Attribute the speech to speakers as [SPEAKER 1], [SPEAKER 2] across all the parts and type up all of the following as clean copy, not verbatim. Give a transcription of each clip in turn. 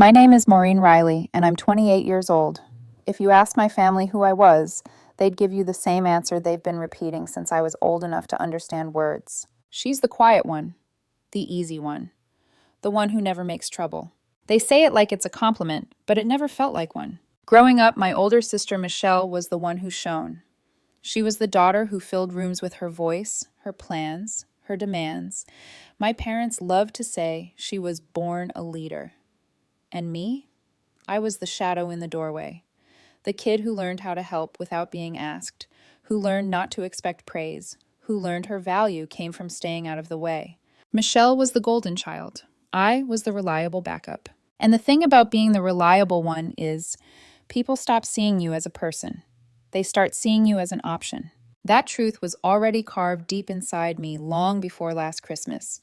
[SPEAKER 1] My name is Maureen Riley, and I'm 28 years old. If you asked my family who I was, they'd give you the same answer they've been repeating since I was old enough to understand words. She's the quiet one, the easy one, the one who never makes trouble. They say it like it's a compliment, but it never felt like one. Growing up, my older sister Michelle was the one who shone. She was the daughter who filled rooms with her voice, her plans, her demands. My parents loved to say she was born a leader. And me? I was the shadow in the doorway. The kid who learned how to help without being asked, who learned not to expect praise, who learned her value came from staying out of the way. Michelle was the golden child. I was the reliable backup. And the thing about being the reliable one is people stop seeing you as a person. They start seeing you as an option. That truth was already carved deep inside me long before last Christmas.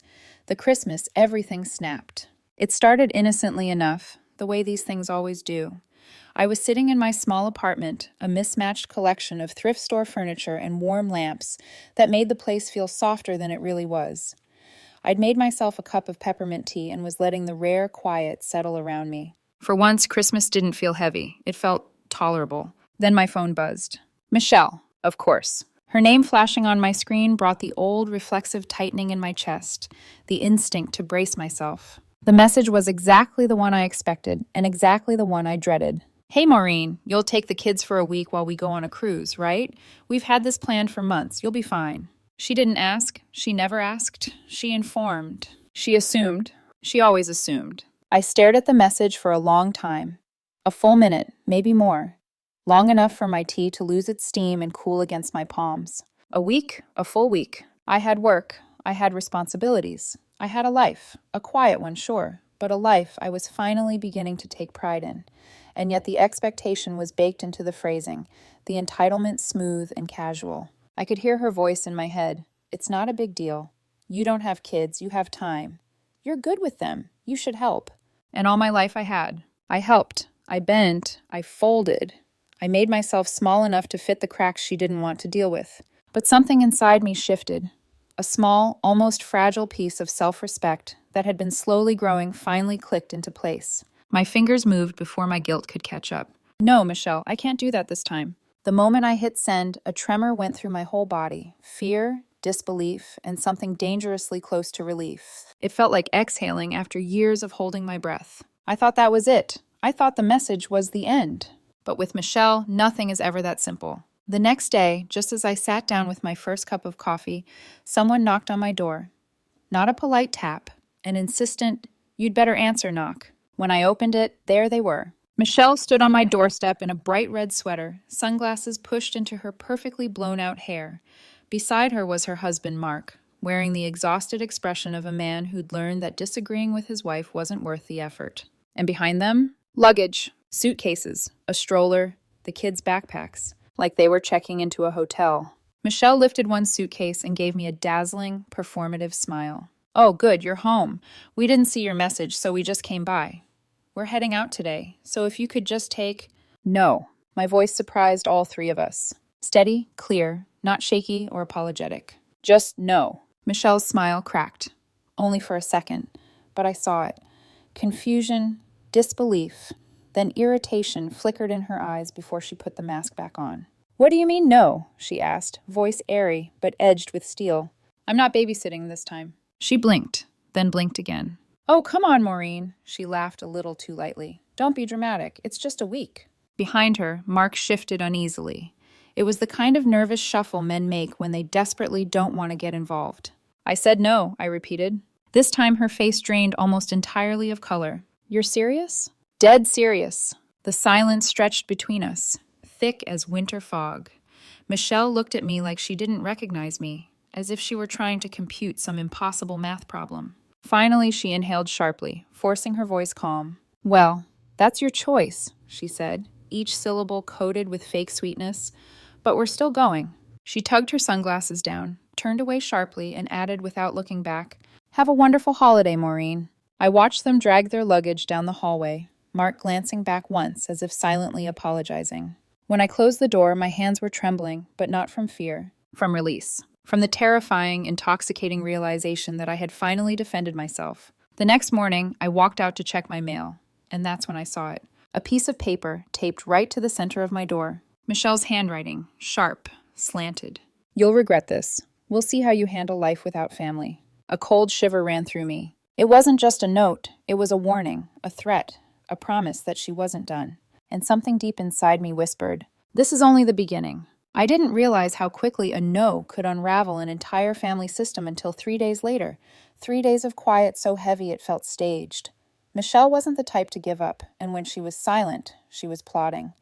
[SPEAKER 1] The Christmas everything snapped. It started innocently enough, the way these things always do. I was sitting in my small apartment, a mismatched collection of thrift store furniture and warm lamps that made the place feel softer than it really was. I'd made myself a cup of peppermint tea and was letting the rare quiet settle around me. For once, Christmas didn't feel heavy. It felt tolerable. Then my phone buzzed. Michelle, of course. Her name flashing on my screen brought the old reflexive tightening in my chest, the instinct to brace myself. The message was exactly the one I expected, and exactly the one I dreaded. Hey Maureen, you'll take the kids for a week while we go on a cruise, right? We've had this planned for months. You'll be fine. She didn't ask. She never asked. She informed. She assumed. She always assumed. I stared at the message for a long time. A full minute, maybe more. Long enough for my tea to lose its steam and cool against my palms. A week, a full week. I had work. I had responsibilities. I had a life. A quiet one, sure, but a life I was finally beginning to take pride in. And yet the expectation was baked into the phrasing, the entitlement smooth and casual. I could hear her voice in my head. It's not a big deal. You don't have kids. You have time. You're good with them. You should help. And all my life I had. I helped. I bent. I folded. I made myself small enough to fit the cracks she didn't want to deal with. But something inside me shifted. A small, almost fragile piece of self-respect that had been slowly growing finally clicked into place. My fingers moved before my guilt could catch up. No, Michelle, I can't do that this time. The moment I hit send, a tremor went through my whole body. Fear, disbelief, and something dangerously close to relief. It felt like exhaling after years of holding my breath. I thought that was it. I thought the message was the end. But with Michelle, nothing is ever that simple. The next day, just as I sat down with my first cup of coffee, someone knocked on my door. Not a polite tap, an insistent, "You'd better answer" knock. When I opened it, there they were. Michelle stood on my doorstep in a bright red sweater, sunglasses pushed into her perfectly blown-out hair. Beside her was her husband, Mark, wearing the exhausted expression of a man who'd learned that disagreeing with his wife wasn't worth the effort. And behind them, luggage, suitcases, a stroller, the kids' backpacks, like they were checking into a hotel. Michelle lifted one suitcase and gave me a dazzling, performative smile. "Oh, good, you're home. We didn't see your message, so we just came by. We're heading out today, so if you could just take—" "No." My voice surprised all three of us. Steady, clear, not shaky or apologetic. "Just no." Michelle's smile cracked. Only for a second, but I saw it. Confusion, disbelief, then irritation flickered in her eyes before she put the mask back on. "What do you mean no?" she asked, voice airy but edged with steel. "I'm not babysitting this time." She blinked, then blinked again. "Oh, come on, Maureen." She laughed a little too lightly. "Don't be dramatic. It's just a week." Behind her, Mark shifted uneasily. It was the kind of nervous shuffle men make when they desperately don't want to get involved. "I said no," I repeated. This time her face drained almost entirely of color. "You're serious?" "Dead serious." The silence stretched between us, thick as winter fog. Michelle looked at me like she didn't recognize me, as if she were trying to compute some impossible math problem. Finally, she inhaled sharply, forcing her voice calm. "Well, that's your choice," she said, each syllable coated with fake sweetness. "But we're still going." She tugged her sunglasses down, turned away sharply, and added without looking back, "Have a wonderful holiday, Maureen." I watched them drag their luggage down the hallway, Mark glancing back once as if silently apologizing. When I closed the door, my hands were trembling, but not from fear, from release. From the terrifying, intoxicating realization that I had finally defended myself. The next morning, I walked out to check my mail. and that's when I saw it. A piece of paper taped right to the center of my door. Michelle's handwriting, sharp, slanted. You'll regret this. We'll see how you handle life without family. A cold shiver ran through me. It wasn't just a note, it was a warning, a threat, a promise that she wasn't done. And something deep inside me whispered, this is only the beginning. I didn't realize how quickly a no could unravel an entire family system until 3 days later. 3 days of quiet so heavy it felt staged. Michelle wasn't the type to give up, and when she was silent, she was plotting.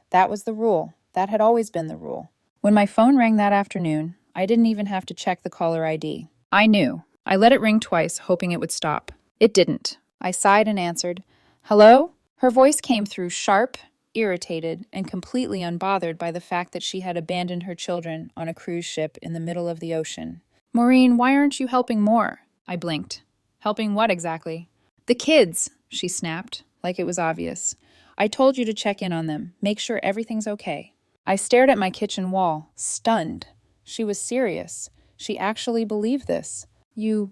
[SPEAKER 1] That was the rule. That had always been the rule. When my phone rang that afternoon, I didn't even have to check the caller ID. I knew. I let it ring twice, hoping it would stop. It didn't. I sighed and answered, hello? Her voice came through sharp, irritated, and completely unbothered by the fact that she had abandoned her children on a cruise ship in the middle of the ocean. Maureen, why aren't you helping more? I blinked. Helping what exactly? The kids, she snapped, like it was obvious. I told you to check in on them, make sure everything's okay. I stared at my kitchen wall, stunned. She was serious. She actually believed this. You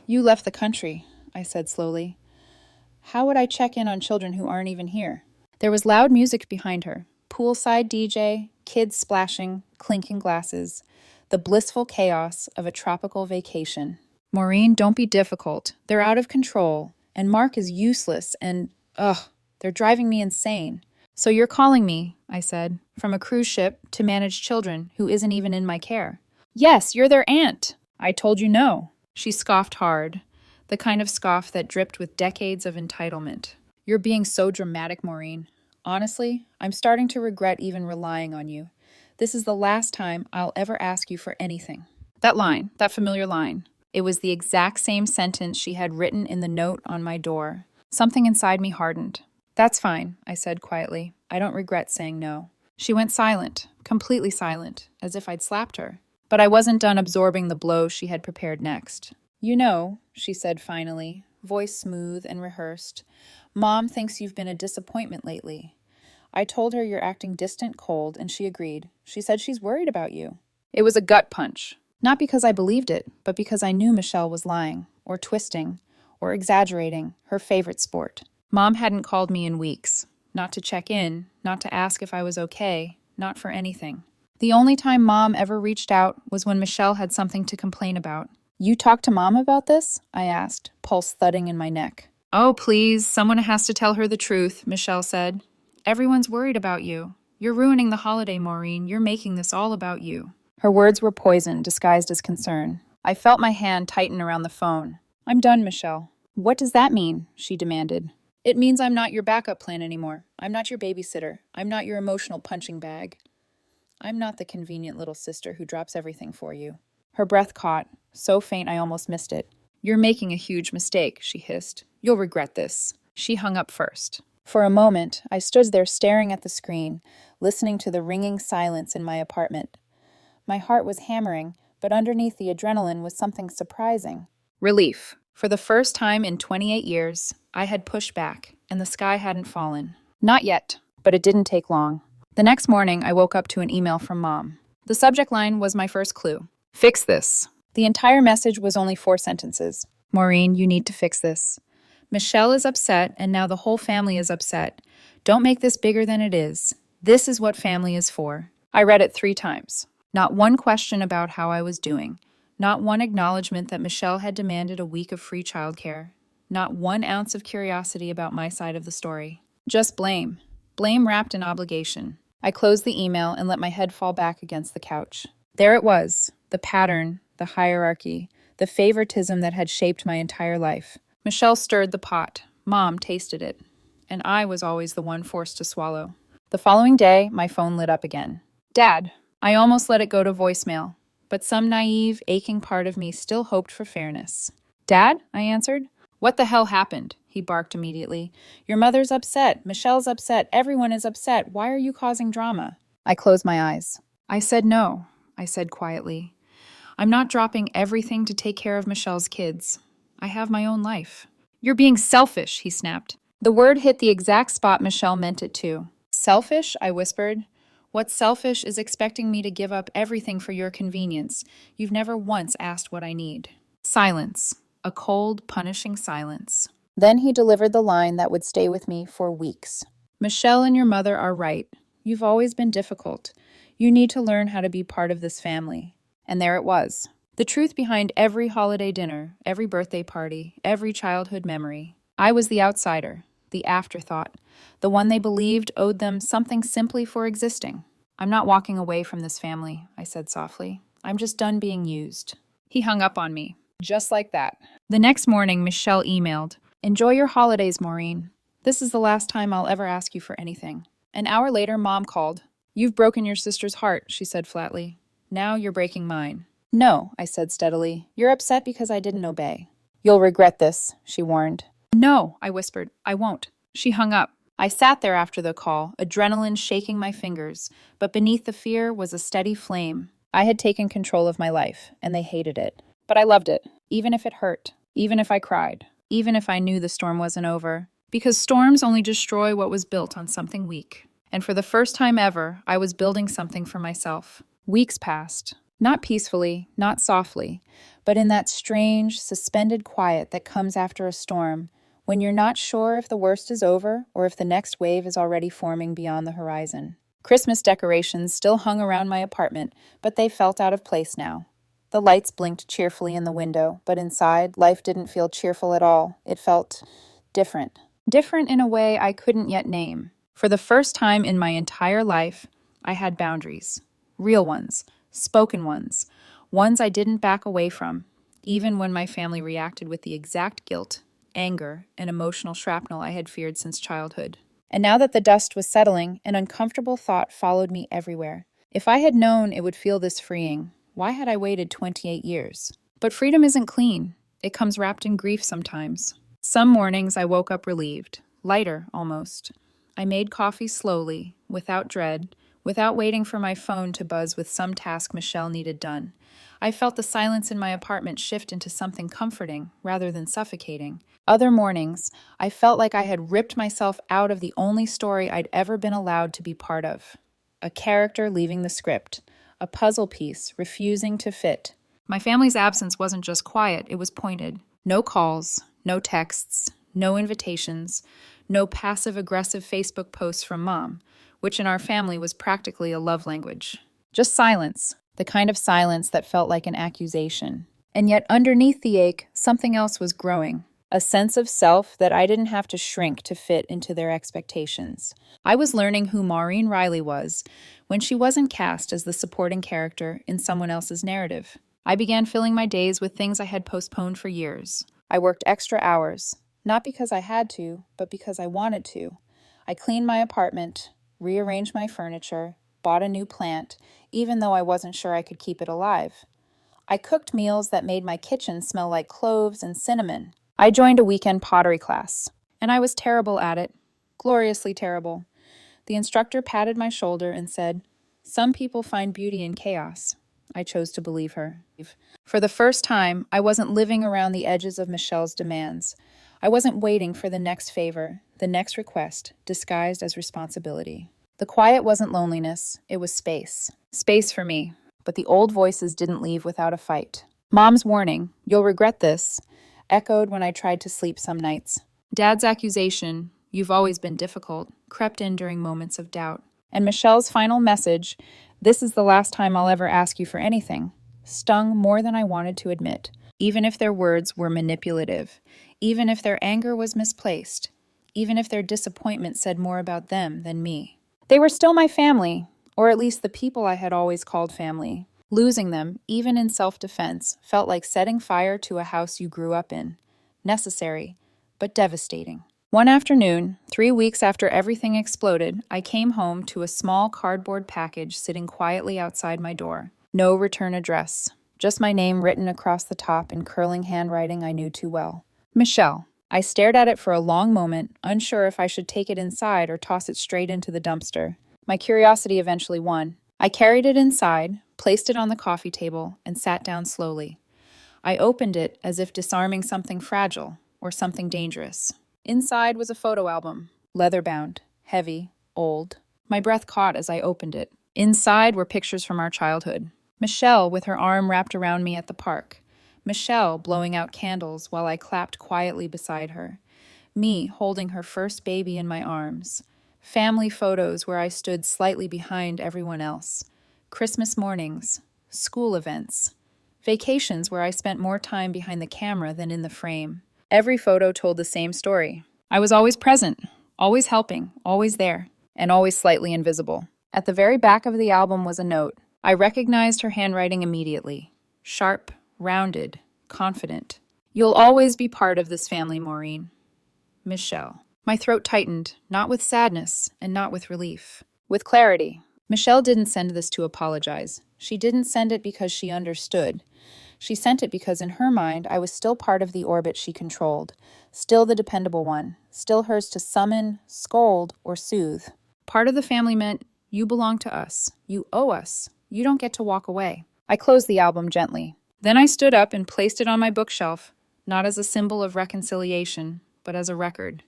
[SPEAKER 1] left the country, I said slowly. How would I check in on children who aren't even here? There was loud music behind her. Poolside DJ, kids splashing, clinking glasses. The blissful chaos of a tropical vacation. Maureen, don't be difficult. They're out of control. And Mark is useless and, they're driving me insane. So you're calling me, I said, from a cruise ship to manage children who isn't even in my care. Yes, you're their aunt. I told you no. She scoffed hard, the kind of scoff that dripped with decades of entitlement. You're being so dramatic, Maureen. Honestly, I'm starting to regret even relying on you. This is the last time I'll ever ask you for anything. That familiar line. It was the exact same sentence she had written in the note on my door. Something inside me hardened. That's fine, I said quietly. I don't regret saying no. She went silent, completely silent, as if I'd slapped her. But I wasn't done absorbing the blow she had prepared next. You know, she said finally, voice smooth and rehearsed, Mom thinks you've been a disappointment lately. I told her you're acting distant, cold, and she agreed. She said she's worried about you. It was a gut punch. Not because I believed it, but because I knew Michelle was lying, or twisting, or exaggerating, her favorite sport. Mom hadn't called me in weeks. Not to check in, not to ask if I was okay, not for anything. The only time Mom ever reached out was when Michelle had something to complain about. You talked to Mom about this? I asked, pulse thudding in my neck. Oh, please, someone has to tell her the truth, Michelle said. Everyone's worried about you. You're ruining the holiday, Maureen. You're making this all about you. Her words were poison, disguised as concern. I felt my hand tighten around the phone. I'm done, Michelle. What does that mean? She demanded. It means I'm not your backup plan anymore. I'm not your babysitter. I'm not your emotional punching bag. I'm not the convenient little sister who drops everything for you. Her breath caught, so faint I almost missed it. You're making a huge mistake, she hissed. You'll regret this. She hung up first. For a moment, I stood there staring at the screen, listening to the ringing silence in my apartment. My heart was hammering, but underneath the adrenaline was something surprising. Relief. For the first time in 28 years, I had pushed back, and the sky hadn't fallen. Not yet, but it didn't take long. The next morning, I woke up to an email from Mom. The subject line was my first clue. Fix this. The entire message was only 4 sentences. Maureen, you need to fix this. Michelle is upset, and now the whole family is upset. Don't make this bigger than it is. This is what family is for. I read it 3 times. Not one question about how I was doing. Not one acknowledgement that Michelle had demanded a week of free childcare. Not 1 ounce of curiosity about my side of the story. Just blame. Blame wrapped in obligation. I closed the email and let my head fall back against the couch. There it was, the pattern, the hierarchy, the favoritism that had shaped my entire life. Michelle stirred the pot. Mom tasted it. And I was always the one forced to swallow. The following day, my phone lit up again. Dad. I almost let it go to voicemail, but some naive, aching part of me still hoped for fairness. Dad? I answered. What the hell happened? He barked immediately. Your mother's upset. Michelle's upset. Everyone is upset. Why are you causing drama? I closed my eyes. I said no, I said quietly. I'm not dropping everything to take care of Michelle's kids. I have my own life. You're being selfish, he snapped. The word hit the exact spot Michelle meant it to. Selfish? I whispered. What's selfish is expecting me to give up everything for your convenience. You've never once asked what I need. Silence. A cold, punishing silence. Then he delivered the line that would stay with me for weeks. Michelle and your mother are right. You've always been difficult. You need to learn how to be part of this family. And there it was. The truth behind every holiday dinner, every birthday party, every childhood memory. I was the outsider, the afterthought, the one they believed owed them something simply for existing. I'm not walking away from this family, I said softly. I'm just done being used. He hung up on me, just like that. The next morning, Michelle emailed, "Enjoy your holidays, Maureen. This is the last time I'll ever ask you for anything." An hour later, Mom called. "You've broken your sister's heart," she said flatly. "Now you're breaking mine." "No," I said steadily. "You're upset because I didn't obey." "You'll regret this," she warned. "No," I whispered. "I won't." She hung up. I sat there after the call, adrenaline shaking my fingers, but beneath the fear was a steady flame. I had taken control of my life, and they hated it. But I loved it, even if it hurt, even if I cried, even if I knew the storm wasn't over. Because storms only destroy what was built on something weak. And for the first time ever, I was building something for myself. Weeks passed. Not peacefully, not softly, but in that strange, suspended quiet that comes after a storm, when you're not sure if the worst is over or if the next wave is already forming beyond the horizon. Christmas decorations still hung around my apartment, but they felt out of place now. The lights blinked cheerfully in the window, but inside, life didn't feel cheerful at all. It felt different. Different in a way I couldn't yet name. For the first time in my entire life, I had boundaries. Real ones, spoken ones, ones I didn't back away from, even when my family reacted with the exact guilt, anger, and emotional shrapnel I had feared since childhood. And now that the dust was settling, an uncomfortable thought followed me everywhere. If I had known it would feel this freeing, why had I waited 28 years? But freedom isn't clean. It comes wrapped in grief sometimes. Some mornings I woke up relieved, lighter almost. I made coffee slowly, without dread, without waiting for my phone to buzz with some task Michelle needed done. I felt the silence in my apartment shift into something comforting rather than suffocating. Other mornings, I felt like I had ripped myself out of the only story I'd ever been allowed to be part of. A character leaving the script, a puzzle piece refusing to fit. My family's absence wasn't just quiet, it was pointed. No calls, no texts, no invitations, no passive-aggressive Facebook posts from Mom, which in our family was practically a love language. Just silence, the kind of silence that felt like an accusation. And yet underneath the ache, something else was growing. A sense of self that I didn't have to shrink to fit into their expectations. I was learning who Maureen Riley was when she wasn't cast as the supporting character in someone else's narrative. I began filling my days with things I had postponed for years. I worked extra hours, not because I had to, but because I wanted to. I cleaned my apartment, rearranged my furniture, bought a new plant, even though I wasn't sure I could keep it alive. I cooked meals that made my kitchen smell like cloves and cinnamon. I joined a weekend pottery class, and I was terrible at it, gloriously terrible. The instructor patted my shoulder and said, "Some people find beauty in chaos." I chose to believe her. For the first time, I wasn't living around the edges of Michelle's demands. I wasn't waiting for the next favor, the next request, disguised as responsibility. The quiet wasn't loneliness, it was space. Space for me, but the old voices didn't leave without a fight. Mom's warning, "You'll regret this," echoed when I tried to sleep some nights. Dad's accusation, "You've always been difficult," crept in during moments of doubt. And Michelle's final message, "This is the last time I'll ever ask you for anything," stung more than I wanted to admit, even if their words were manipulative, even if their anger was misplaced, even if their disappointment said more about them than me. They were still my family, or at least the people I had always called family. Losing them, even in self-defense, felt like setting fire to a house you grew up in. Necessary, but devastating. One afternoon, 3 weeks after everything exploded, I came home to a small cardboard package sitting quietly outside my door. No return address, just my name written across the top in curling handwriting I knew too well. Michelle. I stared at it for a long moment, unsure if I should take it inside or toss it straight into the dumpster. My curiosity eventually won. I carried it inside, placed it on the coffee table, and sat down slowly. I opened it as if disarming something fragile or something dangerous. Inside was a photo album, leather-bound, heavy, old. My breath caught as I opened it. Inside were pictures from our childhood. Michelle with her arm wrapped around me at the park. Michelle blowing out candles while I clapped quietly beside her. Me holding her first baby in my arms. Family photos where I stood slightly behind everyone else. Christmas mornings. School events. Vacations where I spent more time behind the camera than in the frame. Every photo told the same story. I was always present, always helping, always there, and always slightly invisible. At the very back of the album was a note. I recognized her handwriting immediately. Sharp, rounded, confident. You'll always be part of this family, Maureen. Michelle. My throat tightened, not with sadness and not with relief. With clarity. Michelle didn't send this to apologize. She didn't send it because she understood. She sent it because in her mind, I was still part of the orbit she controlled, still the dependable one, still hers to summon, scold, or soothe. Part of the family meant, you belong to us. You owe us. You don't get to walk away. I closed the album gently. Then I stood up and placed it on my bookshelf, not as a symbol of reconciliation, but as a record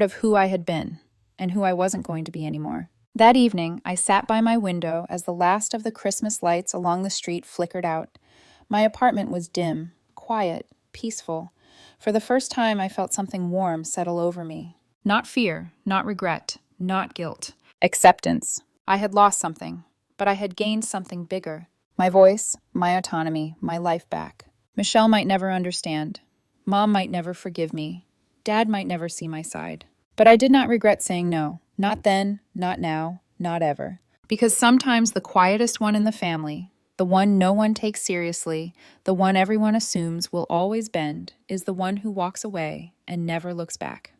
[SPEAKER 1] of who I had been, and who I wasn't going to be anymore. That evening, I sat by my window as the last of the Christmas lights along the street flickered out. My apartment was dim, quiet, peaceful. For the first time, I felt something warm settle over me. Not fear, not regret, not guilt. Acceptance. I had lost something, but I had gained something bigger. My voice, my autonomy, my life back. Michelle might never understand. Mom might never forgive me. Dad might never see my side. But I did not regret saying no. Not then, not now, not ever. Because sometimes the quietest one in the family, the one no one takes seriously, the one everyone assumes will always bend, is the one who walks away and never looks back.